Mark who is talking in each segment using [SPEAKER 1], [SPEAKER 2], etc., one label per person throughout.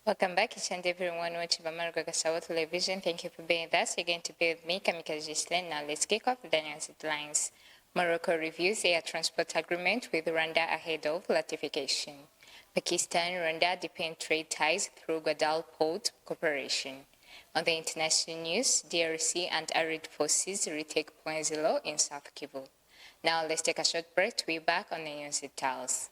[SPEAKER 1] Welcome back, each and everyone watching Morocco-Rwanda television. Thank you for being with us. You're going to be with me, Kamika Gislin. Now let's kick off the news headlines. Morocco reviews air transport agreement with Rwanda ahead of ratification. Pakistan and Rwanda deepen trade ties through Gwadar port cooperation. On the international news, DRC and Allied forces retake Point-Zéro in South Kivu. Now let's take a short break to be back on the news details.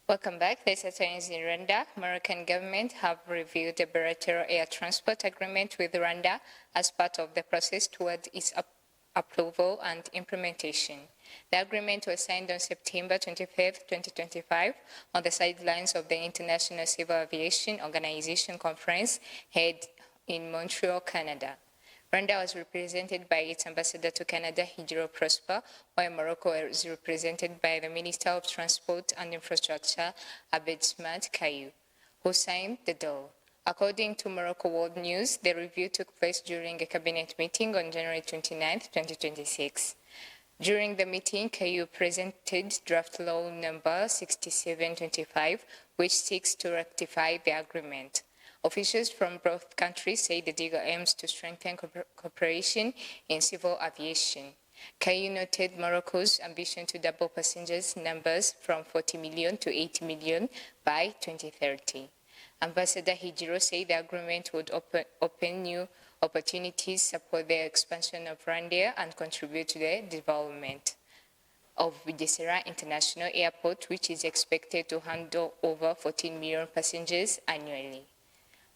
[SPEAKER 1] Welcome back. This is in Rwanda. Moroccan government have reviewed a bilateral air transport agreement with Rwanda as part of the process toward its approval and implementation. The agreement was signed on September 25, 2025, on the sidelines of the International Civil Aviation Organization conference held in Montreal, Canada. Rwanda was represented by its ambassador to Canada, Hijiro Prosper, while Morocco was represented by the Minister of Transport and Infrastructure, Abed Smart Kayu, who signed the deal. According to Morocco World News, the review took place during a cabinet meeting on January 29, 2026. During the meeting, Kayu presented draft law number 6725, which seeks to rectify the agreement. Officials from both countries say the deal aims to strengthen cooperation in civil aviation. Kayu noted Morocco's ambition to double passengers numbers from 40 million to 80 million by 2030. Ambassador Hijiro said the agreement would open new opportunities, support the expansion of Rwanda, and contribute to the development of Bugesera International Airport, which is expected to handle over 14 million passengers annually.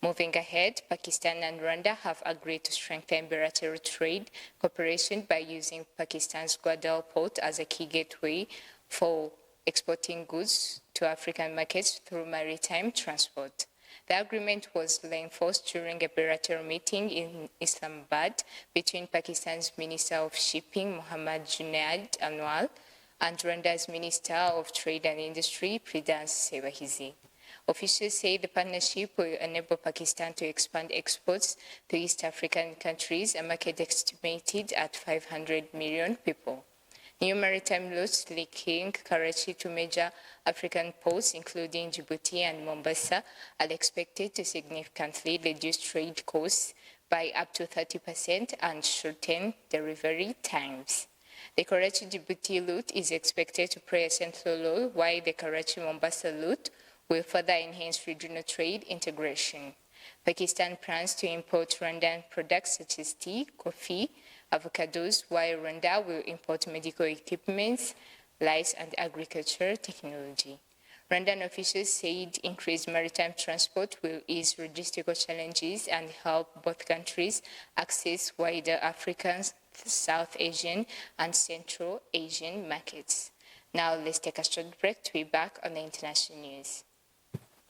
[SPEAKER 1] Moving ahead, Pakistan and Rwanda have agreed to strengthen bilateral trade cooperation by using Pakistan's Gwadar port as a key gateway for exporting goods to African markets through maritime transport. The agreement was reinforced during a bilateral meeting in Islamabad between Pakistan's Minister of Shipping, Muhammad Junaid Anwar, and Rwanda's Minister of Trade and Industry, Prudence Sebahizi. Officials say the partnership will enable Pakistan to expand exports to East African countries, a market estimated at 500 million people. New maritime routes linking Karachi to major African ports, including Djibouti and Mombasa, are expected to significantly reduce trade costs by up to 30% and shorten delivery times. The Karachi-Djibouti route is expected to play a central role, while the Karachi-Mombasa route will further enhance regional trade integration. Pakistan plans to import Rwandan products such as tea, coffee, avocados, while Rwanda will import medical equipment, rice, and agricultural technology. Rwandan officials said increased maritime transport will ease logistical challenges and help both countries access wider African, South Asian, and Central Asian markets. Now let's take a short break to be back on the international news.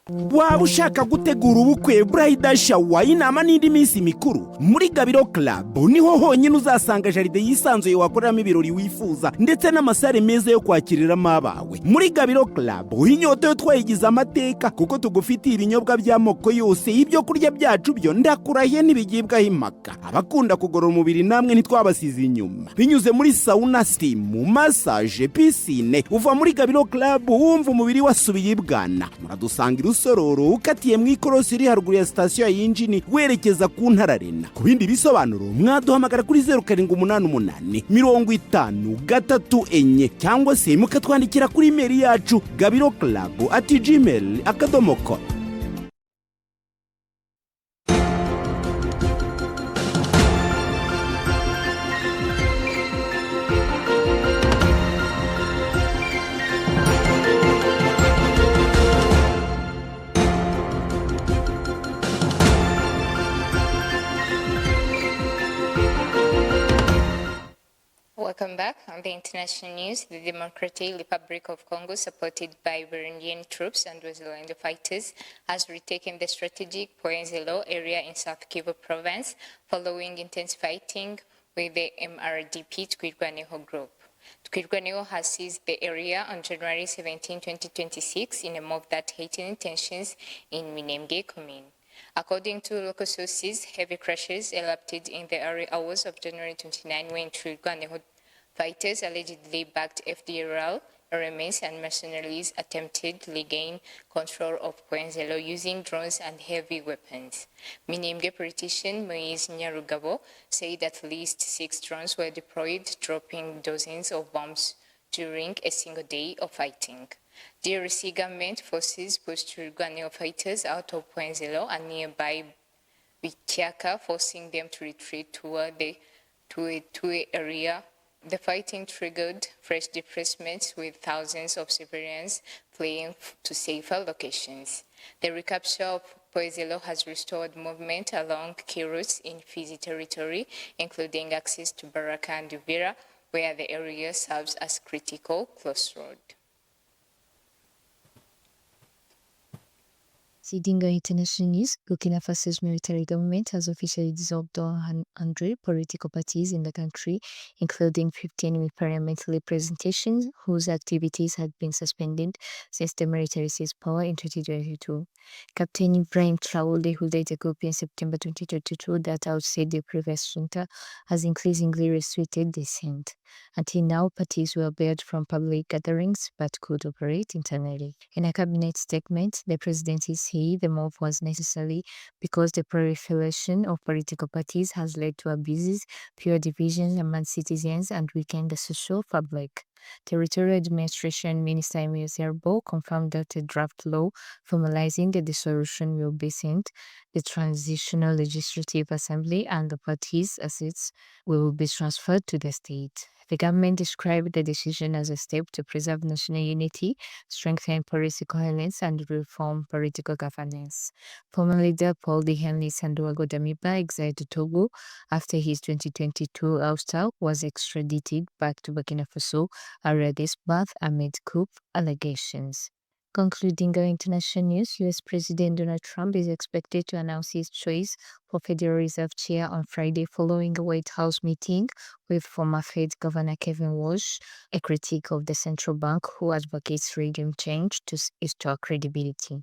[SPEAKER 2] Waba ushaka gutegura ubukwe, bridal shower, inama n'indi minsi mikuru, muri Gabiro Club niho honyine uzasanga jaride yisanzuye wakoreramo ibirori wifuza ndetse n'amasare meza yo kwakiriramo abawe. Muri Gabiro Club inyota yo twayigize amateka kuko tugufitiye ibinyobwa by'amoko yose, ibyo kurya byacu byo ndakurahiye n'ibigibwaho impaka. Abakunda kugorora umubiri namwe ntitwabasize inyuma, binyuze muri sauna, steam, massage, piscine. Uva muri Gabiro Club wumva umubiri wasubiye ibwana. Muradusangira Sororo ukatiye mu ikorosi iri haruguru ya sitasiyo ya Injini werekeza ku Ntararena. Ku bindi bisobanuro mwaduhamagara kuri 0788 50 cyangwa se mukatwandikira kuri email yacu gabiroclub@gmail.com.
[SPEAKER 1] Welcome back. On the international news, the Democratic Republic of Congo, supported by Burundian troops and Rwanda fighters, has retaken the strategic Point-Zéro area in South Kivu province following intense fighting with the MRDP Twirwaneho group. Twirwaneho has seized the area on January 17, 2026 in a move that heightened tensions in Minembwe commune. According to local sources, heavy crashes erupted in the early hours of January 29 when Twirwaneho fighters allegedly backed FDLR, RMS and mercenaries attempted to regain control of Point-Zéro using drones and heavy weapons. Minembwe politician Moise Nyarugabo said at least 6 drones were deployed, dropping dozens of bombs during a single day of fighting. The DRC government forces pushed Twirwaneho fighters out of Point-Zéro and nearby Bikiaka, forcing them to retreat toward the Tuwe area. The fighting triggered fresh displacements with thousands of civilians fleeing to safer locations. The recapture of Point-Zéro has restored movement along key routes in Fizi territory, including access to Baraka and Uvira, where the area serves as critical crossroad.
[SPEAKER 3] Leading international news, Burkina Faso's military government has officially dissolved 100 political parties in the country, including 15 with parliamentary representations whose activities had been suspended since the military seized power in 2022. Captain Ibrahim Traoré, who led a coup in September 2022 that ousted the previous junta, has increasingly restricted dissent. Until now, parties were barred from public gatherings but could operate internally. In a cabinet statement, the president said the move was necessary because the proliferation of political parties has led to abuses, pure divisions among citizens, and weakened the social fabric. Territorial Administration Minister Emile Zerbo confirmed that a draft law formalizing the dissolution will be sent. The Transitional Legislative Assembly and the party's assets will be transferred to the state. The government described the decision as a step to preserve national unity, strengthen policy coherence, and reform political governance. Former leader Paul Henry Sandoago Damiba exiled to Togo after his 2022 ouster was extradited back to Burkina Faso after this month amid coup allegations. Concluding our international news, US President Donald Trump is expected to announce his choice for Federal Reserve Chair on Friday following a White House meeting with former Fed Governor Kevin Walsh, a critic of the central bank who advocates regime change to restore credibility.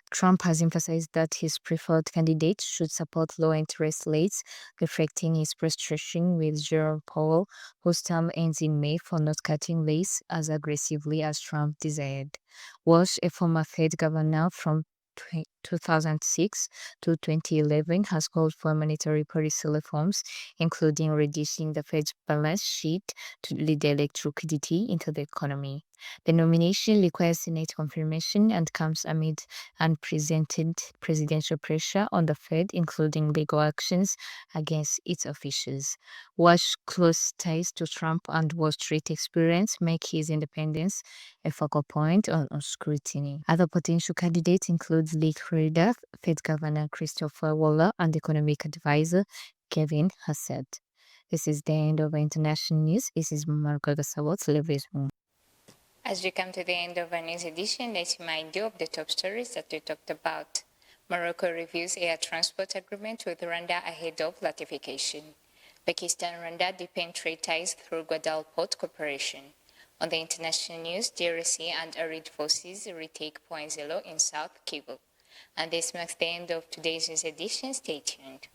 [SPEAKER 3] Trump has emphasized that his preferred candidate should support low interest rates, reflecting his frustration with Jerome Powell, whose term ends in May, for not cutting rates as aggressively as Trump desired. Walsh, a former Fed governor from 2006 to 2011, has called for monetary policy reforms, including reducing the Fed's balance sheet to redirect liquidity into the economy. The nomination requires Senate confirmation and comes amid unprecedented presidential pressure on the Fed, including legal actions against its officials. Walsh's close ties to Trump and Wall Street experience make his independence a focal point on scrutiny. Other potential candidates include Lee Crader, Fed Governor Christopher Waller, and economic advisor Kevin Hassett. This is the end of international news. This is Marco Gasawot, television.
[SPEAKER 1] As we come to the end of our news edition, let's remind you of the top stories that we talked about. Morocco reviews air transport agreement with Rwanda ahead of ratification. Pakistan and Rwanda deepen trade ties through Gwadar port cooperation. On the international news, DRC and allied forces retake Point-Zéro in South Kivu. And this marks the end of today's news edition. Stay tuned.